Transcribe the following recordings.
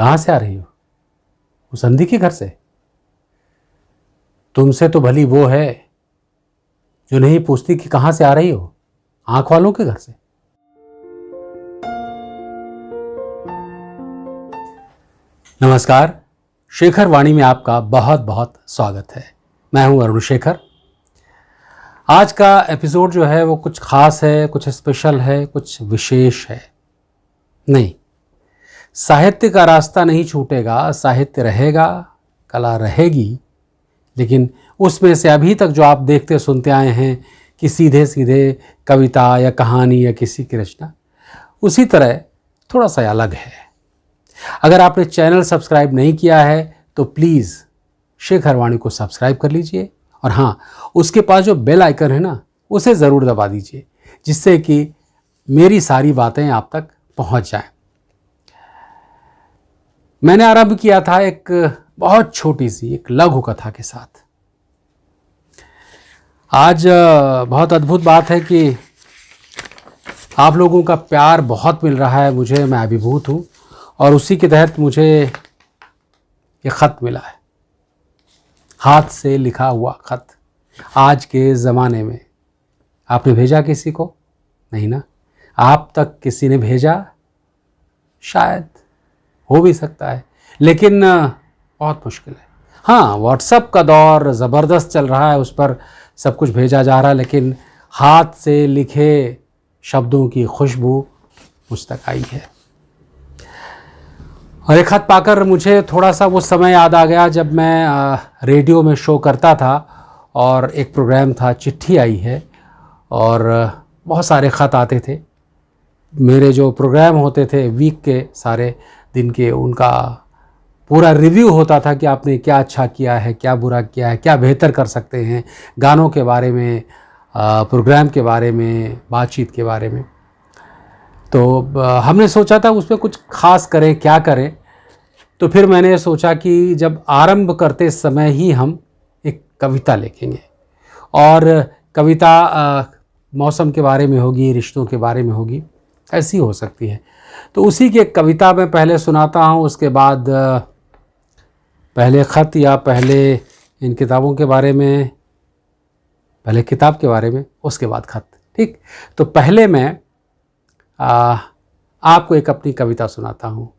कहाँ से आ रही हो? उस अंधी के घर से? तुमसे तो भली वो है जो नहीं पूछती कि कहाँ से आ रही हो, आंख वालों के घर से। नमस्कार, शेखर वाणी में आपका बहुत बहुत स्वागत है। मैं हूं अरुण शेखर। आज का एपिसोड जो है वो कुछ खास है, कुछ स्पेशल है, कुछ विशेष है। नहीं, साहित्य का रास्ता नहीं छूटेगा, साहित्य रहेगा, कला रहेगी, लेकिन उसमें से अभी तक जो आप देखते सुनते आए हैं कि सीधे सीधे कविता या कहानी या किसी की रचना, उसी तरह थोड़ा सा अलग है। अगर आपने चैनल सब्सक्राइब नहीं किया है तो प्लीज़ शेखर वाणी को सब्सक्राइब कर लीजिए, और हाँ, उसके पास जो बेल आइकन है ना, उसे ज़रूर दबा दीजिए, जिससे कि मेरी सारी बातें आप तक पहुंच जाएं। मैंने आरंभ किया था एक बहुत छोटी सी एक लघु कथा के साथ। आज बहुत अद्भुत बात है कि आप लोगों का प्यार बहुत मिल रहा है मुझे, मैं अभिभूत हूँ, और उसी के तहत मुझे ये ख़त मिला है, हाथ से लिखा हुआ ख़त। आज के ज़माने में आपने भेजा किसी को? नहीं ना? आप तक किसी ने भेजा? शायद हो भी सकता है, लेकिन बहुत मुश्किल है। हाँ, व्हाट्सएप का दौर ज़बरदस्त चल रहा है, उस पर सब कुछ भेजा जा रहा है, लेकिन हाथ से लिखे शब्दों की खुशबू मुझ तक आई है। और एक खत पाकर मुझे थोड़ा सा वो समय याद आ गया जब मैं रेडियो में शो करता था, और एक प्रोग्राम था चिट्ठी आई है, और बहुत सारे ख़त आते थे। मेरे जो प्रोग्राम होते थे वीक के, सारे दिन के, उनका पूरा रिव्यू होता था कि आपने क्या अच्छा किया है, क्या बुरा किया है, क्या बेहतर कर सकते हैं, गानों के बारे में, प्रोग्राम के बारे में, बातचीत के बारे में। तो हमने सोचा था उस पर कुछ खास करें, क्या करें। तो फिर मैंने सोचा कि जब आरंभ करते समय ही हम एक कविता लिखेंगे, और कविता मौसम के बारे में होगी, रिश्तों के बारे में होगी, ऐसी हो सकती है। तो उसी की एक कविता मैं पहले सुनाता हूँ, उसके बाद पहले ख़त या पहले इन किताबों के बारे में, पहले किताब के बारे में, उसके बाद ख़त। ठीक? तो पहले मैं आपको एक अपनी कविता सुनाता हूँ,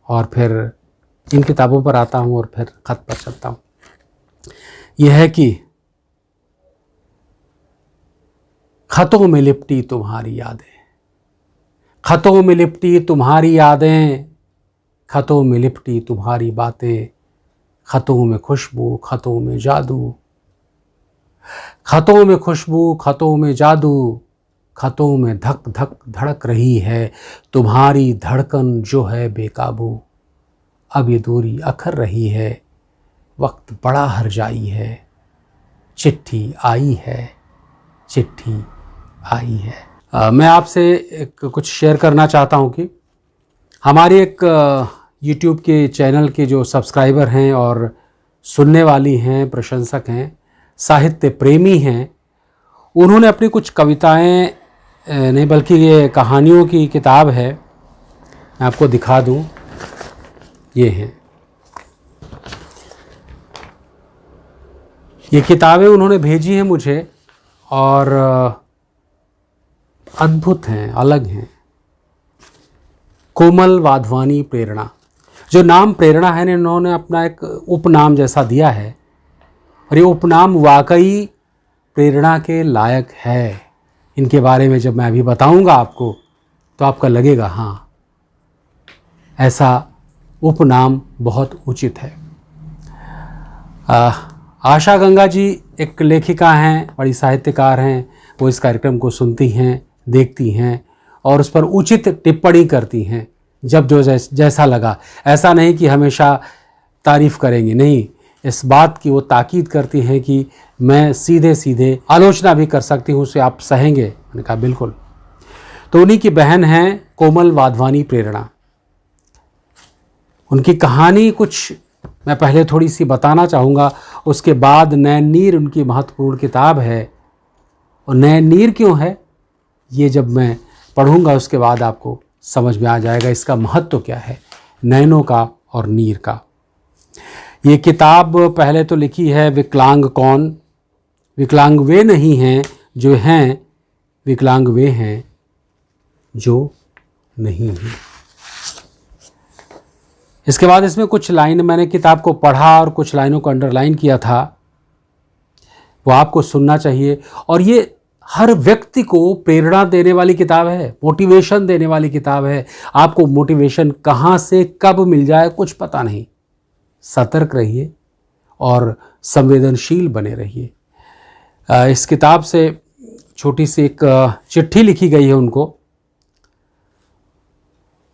और फिर इन किताबों पर आता हूँ, और फिर ख़त पर चलता हूँ। यह है कि ख़तों में लिपटी तुम्हारी यादें, ख़तों में लिपटी तुम्हारी यादें, ख़तों में लिपटी तुम्हारी बातें, ख़तों में खुशबू, ख़तों में जादू, ख़तों में खुशबू, ख़तों में जादू, ख़तों में धक धक धड़क रही है तुम्हारी धड़कन जो है बेकाबू। अब ये दूरी अखर रही है, वक्त बड़ा हर्जाई है, चिट्ठी आई है, चिट्ठी आई है। मैं आपसे कुछ शेयर करना चाहता हूँ कि हमारे एक यूट्यूब के चैनल के जो सब्सक्राइबर हैं और सुनने वाली हैं, प्रशंसक हैं, साहित्य प्रेमी हैं, उन्होंने अपनी कुछ कविताएं, नहीं बल्कि ये कहानियों की किताब है, मैं आपको दिखा दूं, ये हैं, ये किताबें उन्होंने भेजी हैं मुझे, और अद्भुत हैं, अलग हैं। कोमल वाधवानी प्रेरणा, जो नाम प्रेरणा है, इन्होंने अपना एक उपनाम जैसा दिया है, और ये उपनाम वाकई प्रेरणा के लायक है। इनके बारे में जब मैं अभी बताऊंगा आपको, तो आपका लगेगा हाँ, ऐसा उपनाम बहुत उचित है। आशा गंगा जी एक लेखिका हैं, बड़ी साहित्यकार हैं। वो इस कार्यक्रम को सुनती हैं, देखती हैं, और उस पर उचित टिप्पणी करती हैं जब जो जैसा लगा। ऐसा नहीं कि हमेशा तारीफ़ करेंगी, नहीं, इस बात की वो ताकीद करती हैं कि मैं सीधे सीधे आलोचना भी कर सकती हूँ, उसे आप सहेंगे? मैंने कहा बिल्कुल। तो उन्हीं की बहन हैं कोमल वाधवानी प्रेरणा। उनकी कहानी कुछ मैं पहले थोड़ी सी बताना चाहूँगा, उसके बाद नैन नीर उनकी महत्वपूर्ण किताब है। और नैन नीर क्यों है, ये जब मैं पढ़ूँगा उसके बाद आपको समझ में आ जाएगा इसका महत्व क्या है। नैनों का और नीर का। ये किताब पहले तो लिखी है विकलांग कौन, विकलांग वे नहीं हैं जो हैं, विकलांग वे हैं जो नहीं हैं। इसके बाद इसमें कुछ लाइन मैंने किताब को पढ़ा और कुछ लाइनों को अंडरलाइन किया था, वो आपको सुनना चाहिए। और ये हर व्यक्ति को प्रेरणा देने वाली किताब है, मोटिवेशन देने वाली किताब है। आपको मोटिवेशन कहाँ से कब मिल जाए कुछ पता नहीं। सतर्क रहिए और संवेदनशील बने रहिए। इस किताब से छोटी सी एक चिट्ठी लिखी गई है उनको,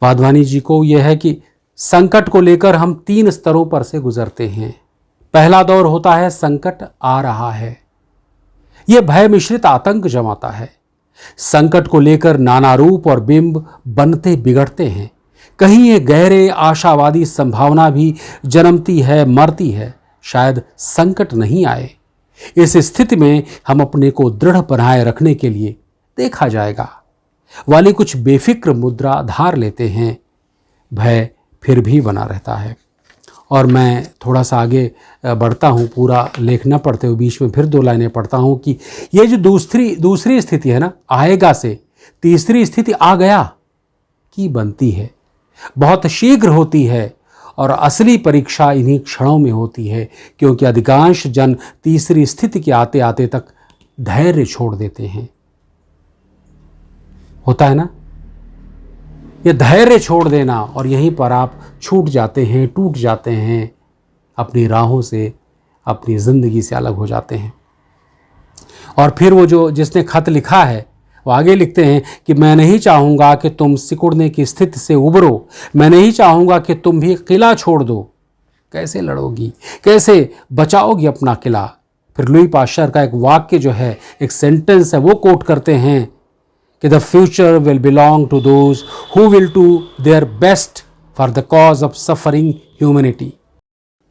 वाधवानी जी को। यह है कि संकट को लेकर हम 3 स्तरों पर से गुजरते हैं। पहला दौर होता है संकट आ रहा है, यह भय मिश्रित आतंक जमाता है। संकट को लेकर नाना रूप और बिंब बनते बिगड़ते हैं। कहीं ये गहरे आशावादी संभावना भी जन्मती है, मरती है, शायद संकट नहीं आए। इस स्थिति में हम अपने को दृढ़ बनाए रखने के लिए देखा जाएगा वाली कुछ बेफिक्र मुद्रा धार लेते हैं, भय फिर भी बना रहता है। और मैं थोड़ा सा आगे बढ़ता हूँ, पूरा लेख न पढ़ते हुए बीच में फिर 2 लाइनें पढ़ता हूँ कि ये जो दूसरी स्थिति है ना, आएगा से तीसरी स्थिति आ गया की बनती है, बहुत शीघ्र होती है और असली परीक्षा इन्हीं क्षणों में होती है, क्योंकि अधिकांश जन तीसरी स्थिति के आते आते तक धैर्य छोड़ देते हैं। होता है ना ये धैर्य छोड़ देना, और यहीं पर आप छूट जाते हैं, टूट जाते हैं, अपनी राहों से, अपनी ज़िंदगी से अलग हो जाते हैं। और फिर वो जो जिसने खत लिखा है वो आगे लिखते हैं कि मैं नहीं चाहूँगा कि तुम सिकुड़ने की स्थिति से उबरो, मैं नहीं चाहूँगा कि तुम भी किला छोड़ दो। कैसे लड़ोगी, कैसे बचाओगी अपना किला। फिर लुई पाश्चर का एक वाक्य जो है, एक सेंटेंस है, वो कोट करते हैं कि the future will belong to those who will do their best for the cause of suffering humanity.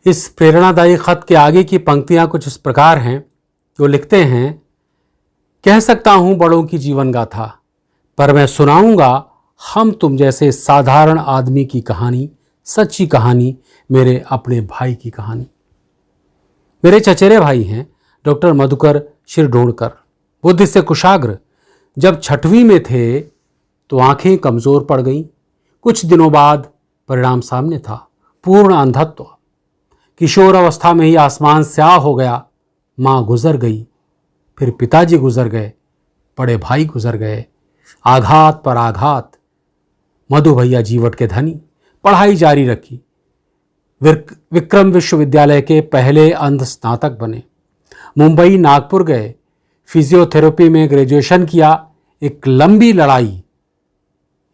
इस प्रेरणादायी खत के आगे की पंक्तियां कुछ इस प्रकार हैं। वो लिखते हैं, कह सकता हूं बड़ों की जीवन गाथा, पर मैं सुनाऊंगा हम तुम जैसे साधारण आदमी की कहानी, सच्ची कहानी, मेरे अपने भाई की कहानी। मेरे चचेरे भाई हैं डॉक्टर मधुकर शिरढोणकर, बुद्धि से कुशाग्र। जब 6वीं में थे तो आंखें कमज़ोर पड़ गईं। कुछ दिनों बाद परिणाम सामने था, पूर्ण अंधत्व। किशोर अवस्था में ही आसमान स्याह हो गया। माँ गुजर गई, फिर पिताजी गुजर गए, बड़े भाई गुजर गए, आघात पर आघात। मधु भैया जीवट के धनी, पढ़ाई जारी रखी, विक्रम विश्वविद्यालय के पहले अंध स्नातक बने। मुंबई नागपुर गए, फिजियोथेरेपी में ग्रेजुएशन किया। एक लंबी लड़ाई,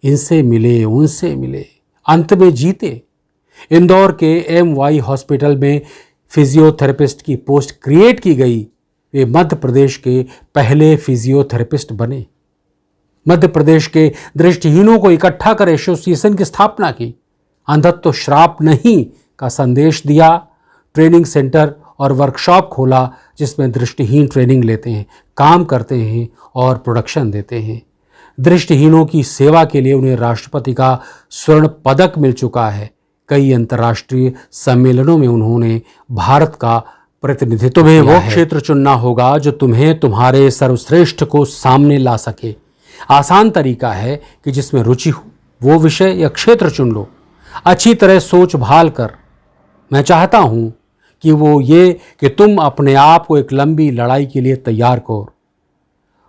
इनसे मिले उनसे मिले, अंत में जीते। इंदौर के MY हॉस्पिटल में फिजियोथेरेपिस्ट की पोस्ट क्रिएट की गई। वे मध्य प्रदेश के पहले फिजियोथेरेपिस्ट बने। मध्य प्रदेश के दृष्टिहीनों को इकट्ठा कर एसोसिएशन की स्थापना की। अंधत्व श्राप नहीं का संदेश दिया। ट्रेनिंग सेंटर और वर्कशॉप खोला जिसमें दृष्टिहीन ट्रेनिंग लेते हैं, काम करते हैं और प्रोडक्शन देते हैं। दृष्टिहीनों की सेवा के लिए उन्हें राष्ट्रपति का स्वर्ण पदक मिल चुका है। कई अंतर्राष्ट्रीय सम्मेलनों में उन्होंने भारत का प्रतिनिधित्व तुम्हें वो क्षेत्र चुनना होगा जो तुम्हें तुम्हारे सर्वश्रेष्ठ को सामने ला सके। आसान तरीका है कि जिसमें रुचि हो वो विषय या क्षेत्र चुन लो, अच्छी तरह सोच भाल कर। मैं चाहता हूं कि वो ये कि तुम अपने आप को एक लंबी लड़ाई के लिए तैयार करो।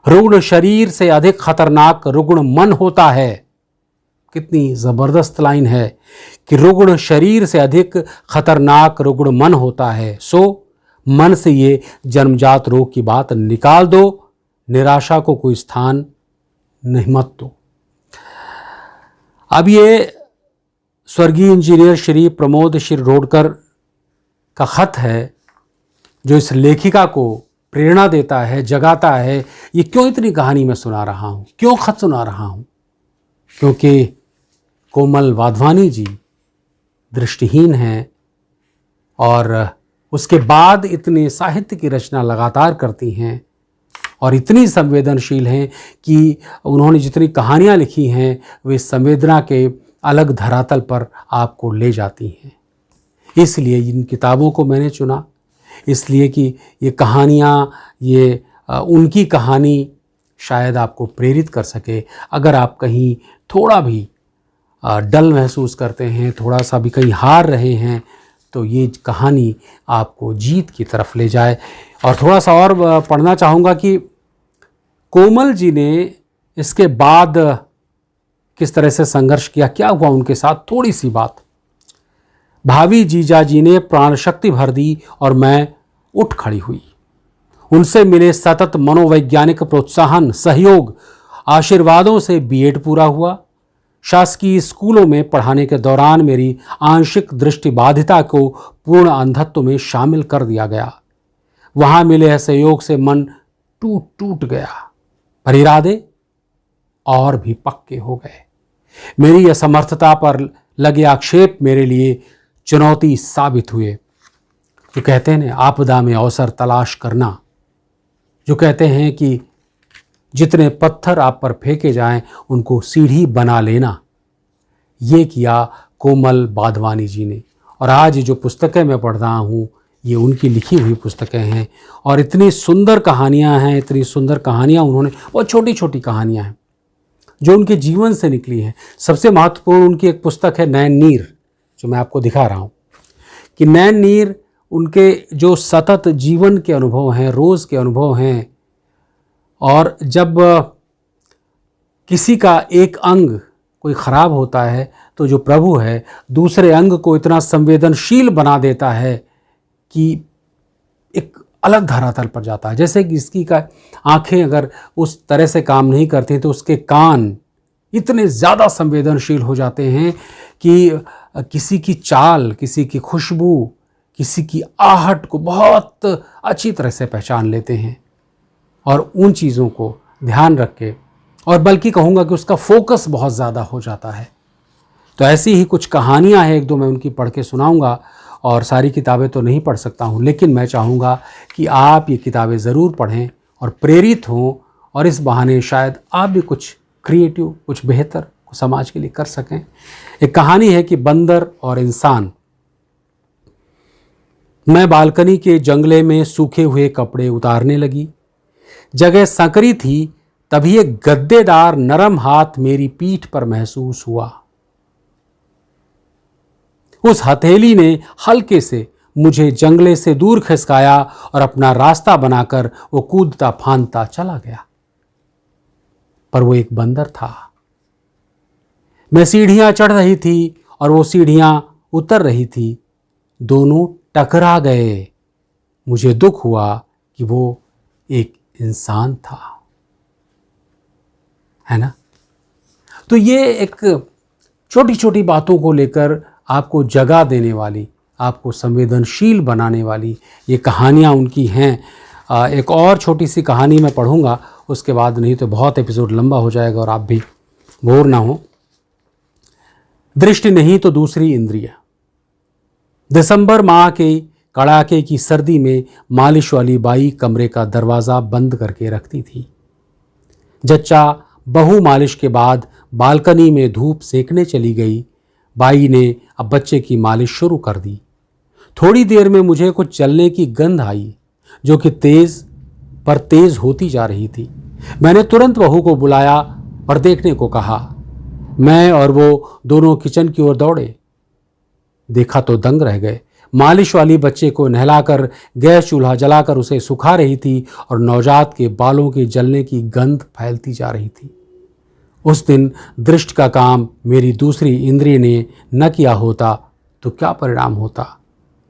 रुग्ण शरीर से अधिक खतरनाक रुग्ण मन होता है। कितनी जबरदस्त लाइन है कि रुग्ण शरीर से अधिक खतरनाक रुग्ण मन होता है। सो मन से ये जन्मजात रोग की बात निकाल दो, निराशा को कोई स्थान नहीं मत दो। अब ये स्वर्गीय इंजीनियर श्री प्रमोद शिरढोणकर का खत है जो इस लेखिका को प्रेरणा देता है, जगाता है। ये क्यों इतनी कहानी मैं सुना रहा हूँ, क्यों खत सुना रहा हूँ? क्योंकि कोमल वाधवानी जी दृष्टिहीन हैं और उसके बाद इतने साहित्य की रचना लगातार करती हैं और इतनी संवेदनशील हैं कि उन्होंने जितनी कहानियाँ लिखी हैं वे संवेदना के अलग धरातल पर आपको ले जाती हैं। इसलिए इन किताबों को मैंने चुना, इसलिए कि ये कहानियाँ, ये उनकी कहानी शायद आपको प्रेरित कर सके। अगर आप कहीं थोड़ा भी डल महसूस करते हैं, थोड़ा सा भी कहीं हार रहे हैं, तो ये कहानी आपको जीत की तरफ ले जाए। और थोड़ा सा और पढ़ना चाहूँगा कि कोमल जी ने इसके बाद किस तरह से संघर्ष किया, क्या हुआ उनके साथ। थोड़ी सी बात। भाभी जीजा जी ने प्राण शक्ति भर दी और मैं उठ खड़ी हुई। उनसे मिले सतत मनोवैज्ञानिक प्रोत्साहन, सहयोग, आशीर्वादों से बीएड पूरा हुआ। शासकीय स्कूलों में पढ़ाने के दौरान मेरी आंशिक दृष्टिबाधिता को पूर्ण अंधत्व में शामिल कर दिया गया। वहां मिले सहयोग से मन टूट टूट गया, पर इरादे और भी पक्के हो गए। मेरी असमर्थता पर लगे आक्षेप मेरे लिए चुनौती साबित हुए। जो कहते हैं ना, आपदा में अवसर तलाश करना, जो कहते हैं कि जितने पत्थर आप पर फेंके जाएं उनको सीढ़ी बना लेना, ये किया कोमल बाधवानी जी ने। और आज जो पुस्तकें मैं पढ़ रहा हूँ, ये उनकी लिखी हुई पुस्तकें हैं। और इतनी सुंदर कहानियाँ हैं, इतनी सुंदर कहानियाँ उन्होंने, और छोटी छोटी कहानियाँ हैं जो उनके जीवन से निकली हैं। सबसे महत्वपूर्ण उनकी एक पुस्तक है नैन नीर, जो मैं आपको दिखा रहा हूँ कि नैन नीर उनके जो सतत जीवन के अनुभव हैं, रोज़ के अनुभव हैं। और जब किसी का एक अंग कोई ख़राब होता है तो जो प्रभु है दूसरे अंग को इतना संवेदनशील बना देता है कि एक अलग धरातल पर जाता है। जैसे कि इसकी का आँखें अगर उस तरह से काम नहीं करती तो उसके कान इतने ज़्यादा संवेदनशील हो जाते हैं कि किसी की चाल, किसी की खुशबू, किसी की आहट को बहुत अच्छी तरह से पहचान लेते हैं। और उन चीज़ों को ध्यान रख के, और बल्कि कहूँगा कि उसका फोकस बहुत ज़्यादा हो जाता है। तो ऐसी ही कुछ कहानियाँ हैं, एक दो मैं उनकी पढ़ के सुनाऊँगा। और सारी किताबें तो नहीं पढ़ सकता हूँ, लेकिन मैं चाहूँगा कि आप ये किताबें ज़रूर पढ़ें और प्रेरित हों, और इस बहाने शायद आप भी कुछ क्रिएटिव, कुछ बेहतर समाज के लिए कर सकें। एक कहानी है कि बंदर और इंसान। मैं बालकनी के जंगले में सूखे हुए कपड़े उतारने लगी। जगह संकरी थी, तभी एक गद्देदार नरम हाथ मेरी पीठ पर महसूस हुआ। उस हथेली ने हल्के से मुझे जंगले से दूर खिसकाया और अपना रास्ता बनाकर वो कूदता फांदता चला गया। पर वो एक बंदर था। मैं सीढ़ियां चढ़ रही थी और वो सीढ़ियां उतर रही थी। दोनों टकरा गए। मुझे दुख हुआ कि वो एक इंसान था, है ना। तो ये एक छोटी छोटी बातों को लेकर आपको जगा देने वाली, आपको संवेदनशील बनाने वाली ये कहानियाँ उनकी हैं। एक और छोटी सी कहानी मैं पढ़ूंगा, उसके बाद नहीं तो बहुत एपिसोड लंबा हो जाएगा और आप भी बोर ना हो। दृष्टि नहीं तो दूसरी इंद्रिय। दिसंबर माह के कड़ाके की सर्दी में मालिश वाली बाई कमरे का दरवाज़ा बंद करके रखती थी। जच्चा बहु मालिश के बाद बालकनी में धूप सेकने चली गई। बाई ने अब बच्चे की मालिश शुरू कर दी। थोड़ी देर में मुझे कुछ चलने की गंध आई, जो कि तेज पर तेज होती जा रही थी। मैंने तुरंत बहू को बुलाया और देखने को कहा। मैं और वो दोनों किचन की ओर दौड़े। देखा तो दंग रह गए। मालिश वाली बच्चे को नहलाकर गैस चूल्हा जलाकर उसे सुखा रही थी और नवजात के बालों के जलने की गंध फैलती जा रही थी। उस दिन दृष्टि का काम मेरी दूसरी इंद्रिय ने न किया होता तो क्या परिणाम होता,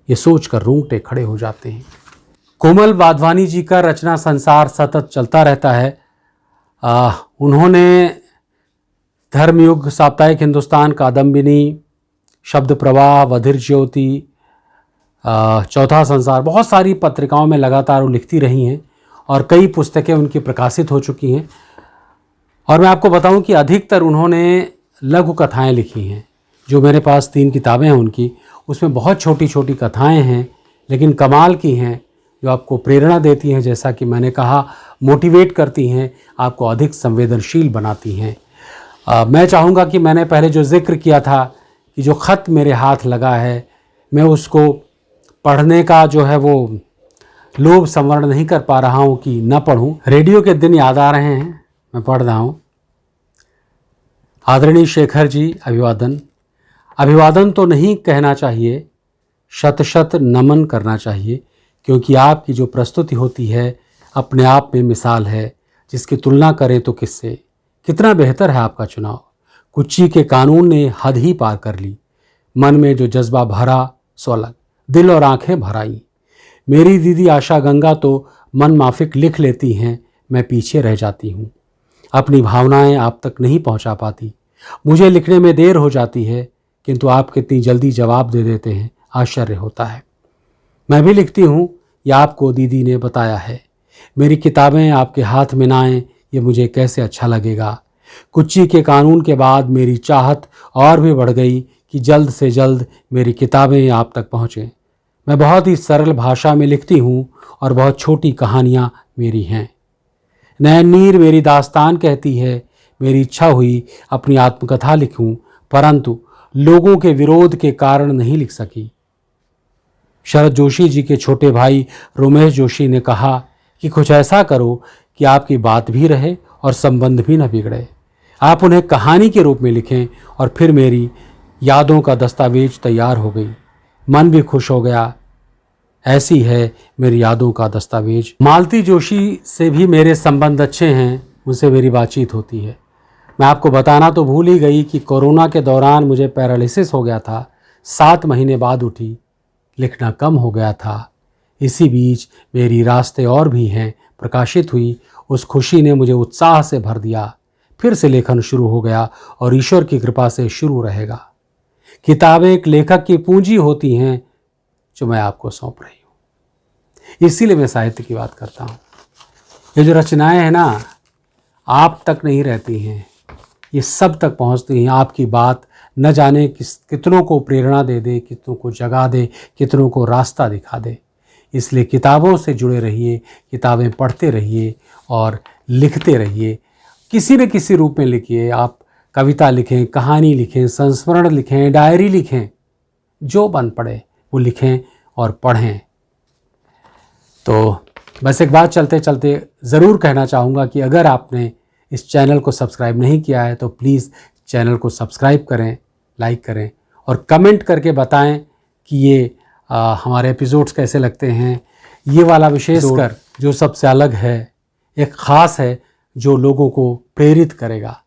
ये सोचकर रोंगटे खड़े हो जाते हैं। कोमल बाधवानी जी का रचना संसार सतत चलता रहता है। उन्होंने धर्मयुग, साप्ताहिक हिंदुस्तान, कादम्बिनी, शब्द प्रवाह, बधिर ज्योति, चौथा संसार, बहुत सारी पत्रिकाओं में लगातार वो लिखती रही हैं और कई पुस्तकें उनकी प्रकाशित हो चुकी हैं। और मैं आपको बताऊं कि अधिकतर उन्होंने लघु कथाएं लिखी हैं। जो मेरे पास 3 किताबें हैं उनकी, उसमें बहुत छोटी छोटी कथाएं हैं, लेकिन कमाल की हैं, जो आपको प्रेरणा देती हैं, जैसा कि मैंने कहा, मोटिवेट करती हैं, आपको अधिक संवेदनशील बनाती हैं। मैं चाहूँगा कि मैंने पहले जो जिक्र किया था कि जो ख़त मेरे हाथ लगा है, मैं उसको पढ़ने का जो है वो लोभ संवरण नहीं कर पा रहा हूँ कि न पढ़ूँ। रेडियो के दिन याद आ रहे हैं, मैं पढ़ रहा हूँ। आदरणीय शेखर जी, अभिवादन। अभिवादन तो नहीं कहना चाहिए, शत शत नमन करना चाहिए, क्योंकि आपकी जो प्रस्तुति होती है अपने आप में मिसाल है, जिसकी तुलना करें तो किससे। कितना बेहतर है आपका चुनाव। कुच्ची के कानून ने हद ही पार कर ली। मन में जो जज्बा भरा सो अलग, दिल और आंखें भर आईं। मेरी दीदी आशा गंगा तो मन माफिक लिख लेती हैं, मैं पीछे रह जाती हूँ। अपनी भावनाएं आप तक नहीं पहुँचा पाती। मुझे लिखने में देर हो जाती है, किंतु आप कितनी जल्दी जवाब दे देते हैं, आश्चर्य होता है। मैं भी लिखती हूँ, यह आपको दीदी ने बताया है। मेरी किताबें आपके हाथ में ना आएं, ये मुझे कैसे अच्छा लगेगा। कुच्ची के कानून के बाद मेरी चाहत और भी बढ़ गई कि जल्द से जल्द मेरी किताबें आप तक पहुँचें। मैं बहुत ही सरल भाषा में लिखती हूँ और बहुत छोटी कहानियाँ मेरी हैं। नैन नीर मेरी दास्तान कहती है, मेरी इच्छा हुई अपनी आत्मकथा लिखूं, परंतु लोगों के विरोध के कारण नहीं लिख सकी। शरद जोशी जी के छोटे भाई रोमेश जोशी ने कहा कि कुछ ऐसा करो कि आपकी बात भी रहे और संबंध भी न बिगड़े। आप उन्हें कहानी के रूप में लिखें। और फिर मेरी यादों का दस्तावेज तैयार हो गई। मन भी खुश हो गया। ऐसी है मेरी यादों का दस्तावेज। मालती जोशी से भी मेरे संबंध अच्छे हैं, उनसे मेरी बातचीत होती है। मैं आपको बताना तो भूल ही गई कि कोरोना के दौरान मुझे पैरालिसिस हो गया था। 7 महीने बाद उठी, लिखना कम हो गया था। इसी बीच मेरी रास्ते और भी हैं प्रकाशित हुई। उस खुशी ने मुझे उत्साह से भर दिया। फिर से लेखन शुरू हो गया और ईश्वर की कृपा से शुरू रहेगा। किताबें एक लेखक की पूंजी होती हैं जो मैं आपको सौंप रही हूँ। इसीलिए मैं साहित्य की बात करता हूँ। ये जो रचनाएं हैं ना, आप तक नहीं रहती हैं, ये सब तक पहुँचती हैं। आपकी बात न जाने कितनों को प्रेरणा दे दे, कितनों को जगा दे, कितनों को रास्ता दिखा दे। इसलिए किताबों से जुड़े रहिए, किताबें पढ़ते रहिए और लिखते रहिए। किसी न किसी रूप में लिखिए। आप कविता लिखें, कहानी लिखें, संस्मरण लिखें, डायरी लिखें, जो बन पड़े वो लिखें और पढ़ें। तो बस एक बात चलते चलते ज़रूर कहना चाहूँगा कि अगर आपने इस चैनल को सब्सक्राइब नहीं किया है तो प्लीज़ चैनल को सब्सक्राइब करें, लाइक करें और कमेंट करके बताएं कि ये हमारे एपिसोड्स कैसे लगते हैं। ये वाला विशेषकर जो सबसे अलग है, एक ख़ास है, जो लोगों को प्रेरित करेगा।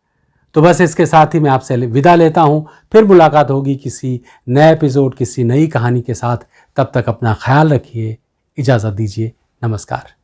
तो बस इसके साथ ही मैं आपसे विदा लेता हूँ। फिर मुलाकात होगी किसी नए एपिसोड, किसी नई कहानी के साथ। तब तक अपना ख्याल रखिए। इजाज़त दीजिए। नमस्कार।